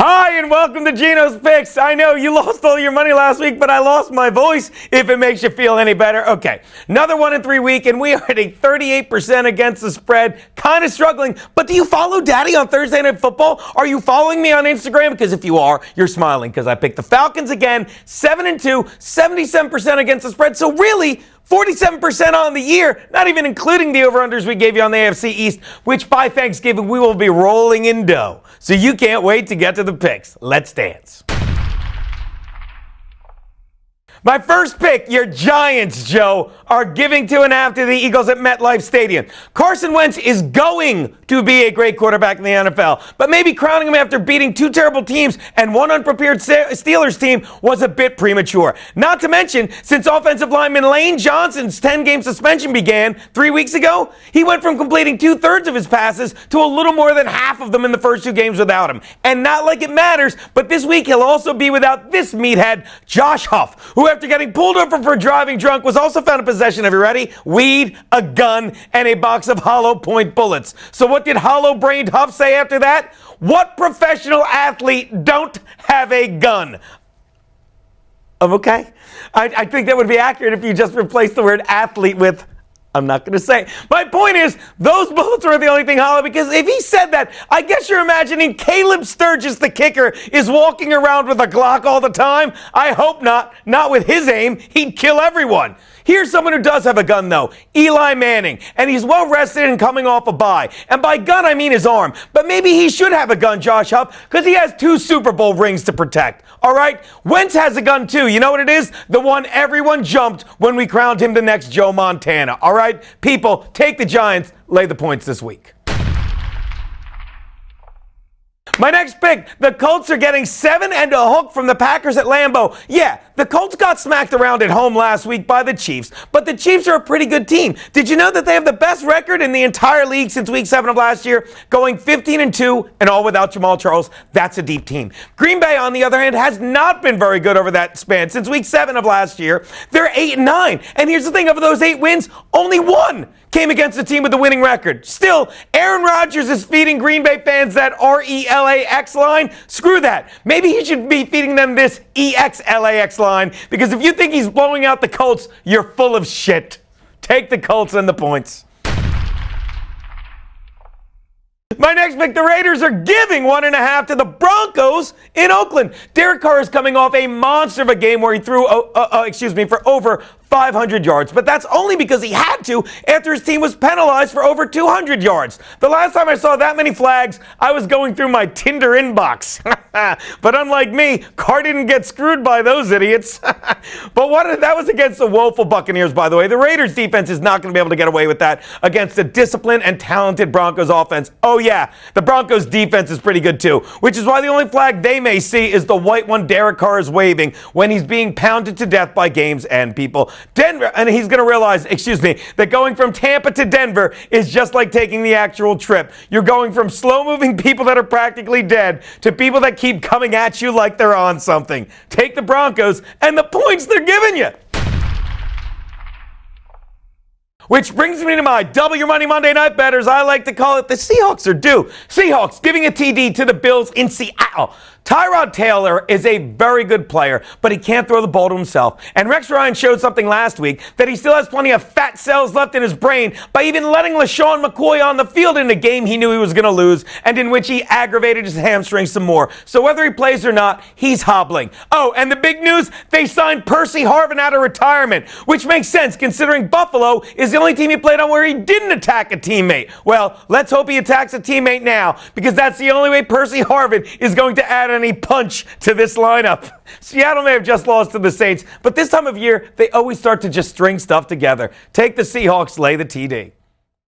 Hi, and welcome to Geno's Picks. I know you lost all your money last week, but I lost my voice, if it makes you feel any better. Okay, another 1-3 week, and we are at a 38% against the spread. Kind of struggling, but do you follow Daddy on Thursday Night Football? Are you following me on Instagram? Because if you are, you're smiling, because I picked the Falcons again, 7-2, 77% against the spread. So really, 47% on the year, not even including the over-unders we gave you on the AFC East, which by Thanksgiving we will be rolling in dough. So you can't wait to get to the picks. Let's dance. My first pick, your Giants, Joe, are giving 2.5 to the Eagles at MetLife Stadium. Carson Wentz is going to be a great quarterback in the NFL, but maybe crowning him after beating two terrible teams and one unprepared Steelers team was a bit premature. Not to mention, since offensive lineman Lane Johnson's 10-game suspension began 3 weeks ago, he went from completing 2/3 of his passes to a little more than half of them in the first 2 games without him. And not like it matters, but this week he'll also be without this meathead, Josh Huff, who after getting pulled over for driving drunk was also found in possession of, you ready? Weed, a gun, and a box of hollow point bullets. So what did hollow-brained Huff say after that? What professional athlete don't have a gun? Okay. I think that would be accurate if you just replaced the word athlete with, I'm not going to say. My point is, those bullets were the only thing hollow, because if he said that, I guess you're imagining Caleb Sturgis, the kicker, is walking around with a Glock all the time. I hope not. Not with his aim. He'd kill everyone. Here's someone who does have a gun, though. Eli Manning. And he's well rested and coming off a bye. And by gun, I mean his arm. But maybe he should have a gun, Josh Huff, because he has 2 Super Bowl rings to protect. All right? Wentz has a gun, too. You know what it is? The one everyone jumped when we crowned him the next Joe Montana. All right? People, take the Giants. Lay the points this week. My next pick, the Colts are getting 7 and a hook from the Packers at Lambeau. Yeah, the Colts got smacked around at home last week by the Chiefs, but the Chiefs are a pretty good team. Did you know that they have the best record in the entire league since week 7 of last year, going 15-2 and all without Jamal Charles? That's a deep team. Green Bay, on the other hand, has not been very good over that span. Since week 7 of last year, they're 8-9. And here's the thing, of those 8 wins, only 1 came against the team with the winning record. Still, Aaron Rodgers is feeding Green Bay fans that RELAX line. Screw that. Maybe he should be feeding them this EXLAX line, because if you think he's blowing out the Colts, you're full of shit. Take the Colts and the points. My next pick, the Raiders are giving 1.5 to the Broncos in Oakland. Derek Carr is coming off a monster of a game where he threw, for over 500 yards, but that's only because he had to after his team was penalized for over 200 yards. The last time I saw that many flags, I was going through my Tinder inbox. But unlike me, Carr didn't get screwed by those idiots. But that was against the woeful Buccaneers, by the way. The Raiders defense is not going to be able to get away with that against a disciplined and talented Broncos offense. Oh yeah, the Broncos defense is pretty good too, which is why the only flag they may see is the white one Derek Carr is waving when he's being pounded to death by game's end, people. Denver, and he's going to realize, that going from Tampa to Denver is just like taking the actual trip. You're going from slow-moving people that are practically dead to people that keep coming at you like they're on something. Take the Broncos and the points they're giving you. Which brings me to my Double Your Money Monday Night Betters. I like to call it the Seahawks are due. Seahawks giving a TD to the Bills in Seattle. Tyrod Taylor is a very good player, but he can't throw the ball to himself. And Rex Ryan showed something last week that he still has plenty of fat cells left in his brain by even letting LaShawn McCoy on the field in a game he knew he was going to lose and in which he aggravated his hamstring some more. So whether he plays or not, he's hobbling. Oh, and the big news, they signed Percy Harvin out of retirement, which makes sense considering Buffalo is the only team he played on where he didn't attack a teammate. Well, let's hope he attacks a teammate now, because that's the only way Percy Harvin is going to add any punch to this lineup. Seattle may have just lost to the Saints, but this time of year, they always start to just string stuff together. Take the Seahawks, lay the TD.